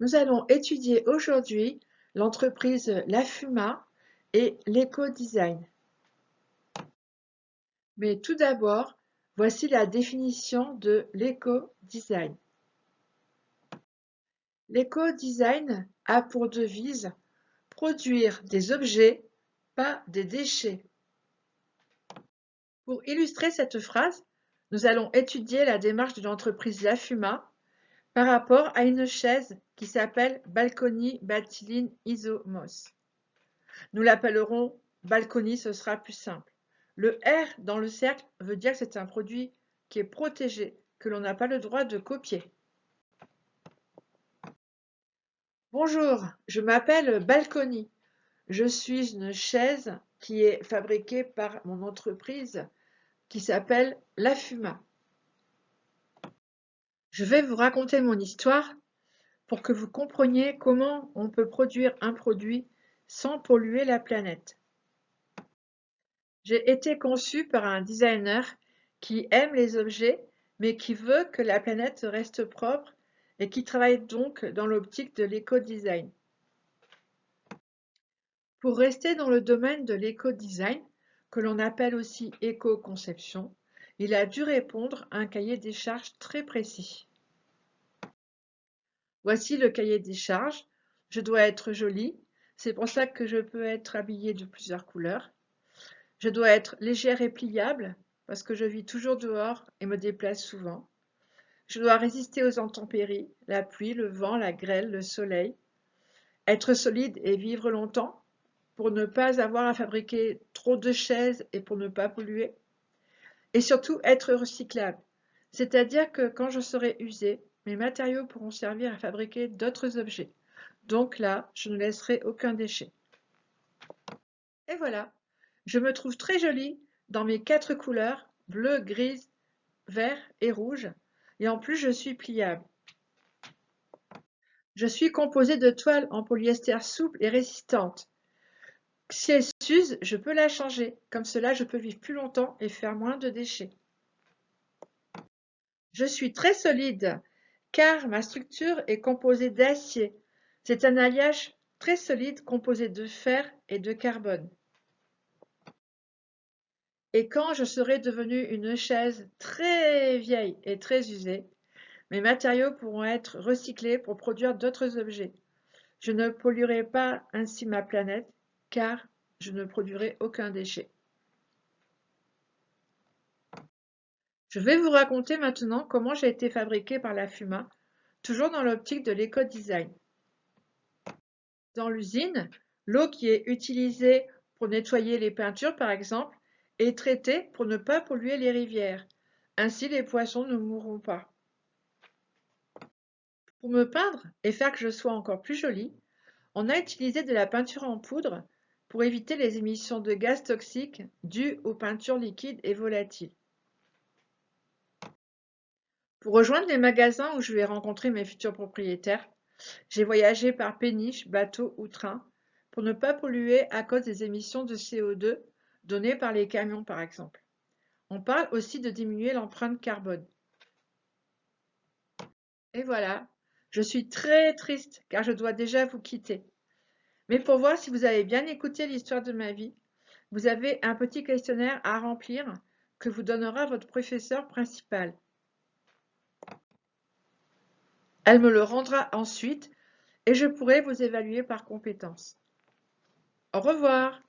Nous allons étudier aujourd'hui l'entreprise Lafuma et l'éco-design. Mais tout d'abord, voici la définition de l'éco-design. L'éco-design a pour devise produire des objets, pas des déchets. Pour illustrer cette phrase, nous allons étudier la démarche de l'entreprise Lafuma par rapport à une chaise qui s'appelle Balcony Battylene Isomos. Nous l'appellerons Balcony, ce sera plus simple. Le R dans le cercle veut dire que c'est un produit qui est protégé, que l'on n'a pas le droit de copier. Bonjour, je m'appelle Balcony. Je suis une chaise qui est fabriquée par mon entreprise qui s'appelle Lafuma. Je vais vous raconter mon histoire pour que vous compreniez comment on peut produire un produit sans polluer la planète. J'ai été conçue par un designer qui aime les objets, mais qui veut que la planète reste propre et qui travaille donc dans l'optique de l'éco-design. Pour rester dans le domaine de l'éco-design, que l'on appelle aussi éco-conception, il a dû répondre à un cahier des charges très précis. Voici le cahier des charges. Je dois être jolie, c'est pour ça que je peux être habillée de plusieurs couleurs. Je dois être légère et pliable, parce que je vis toujours dehors et me déplace souvent. Je dois résister aux intempéries, la pluie, le vent, la grêle, le soleil. Être solide et vivre longtemps, pour ne pas avoir à fabriquer trop de chaises et pour ne pas polluer. Et surtout être recyclable, c'est-à-dire que quand je serai usée, mes matériaux pourront servir à fabriquer d'autres objets. Donc là, je ne laisserai aucun déchet. Et voilà, je me trouve très jolie dans mes 4 couleurs, bleu, grise, vert et rouge. Et en plus, je suis pliable. Je suis composée de toile en polyester souple et résistante. Si elle s'use, je peux la changer. Comme cela, je peux vivre plus longtemps et faire moins de déchets. Je suis très solide, car ma structure est composée d'acier. C'est un alliage très solide composé de fer et de carbone. Et quand je serai devenue une chaise très vieille et très usée, mes matériaux pourront être recyclés pour produire d'autres objets. Je ne polluerai pas ainsi ma planète, car je ne produirai aucun déchet. Je vais vous raconter maintenant comment j'ai été fabriquée par la Fuma, toujours dans l'optique de l'éco-design. Dans l'usine, l'eau qui est utilisée pour nettoyer les peintures, par exemple, est traitée pour ne pas polluer les rivières. Ainsi, les poissons ne mourront pas. Pour me peindre et faire que je sois encore plus jolie, on a utilisé de la peinture en poudre pour éviter les émissions de gaz toxiques dues aux peintures liquides et volatiles. Pour rejoindre les magasins où je vais rencontrer mes futurs propriétaires, j'ai voyagé par péniche, bateau ou train pour ne pas polluer à cause des émissions de CO2 données par les camions par exemple. On parle aussi de diminuer l'empreinte carbone. Et voilà, je suis très triste car je dois déjà vous quitter. Mais pour voir si vous avez bien écouté l'histoire de ma vie, vous avez un petit questionnaire à remplir que vous donnera votre professeur principal. Elle me le rendra ensuite et je pourrai vous évaluer par compétences. Au revoir.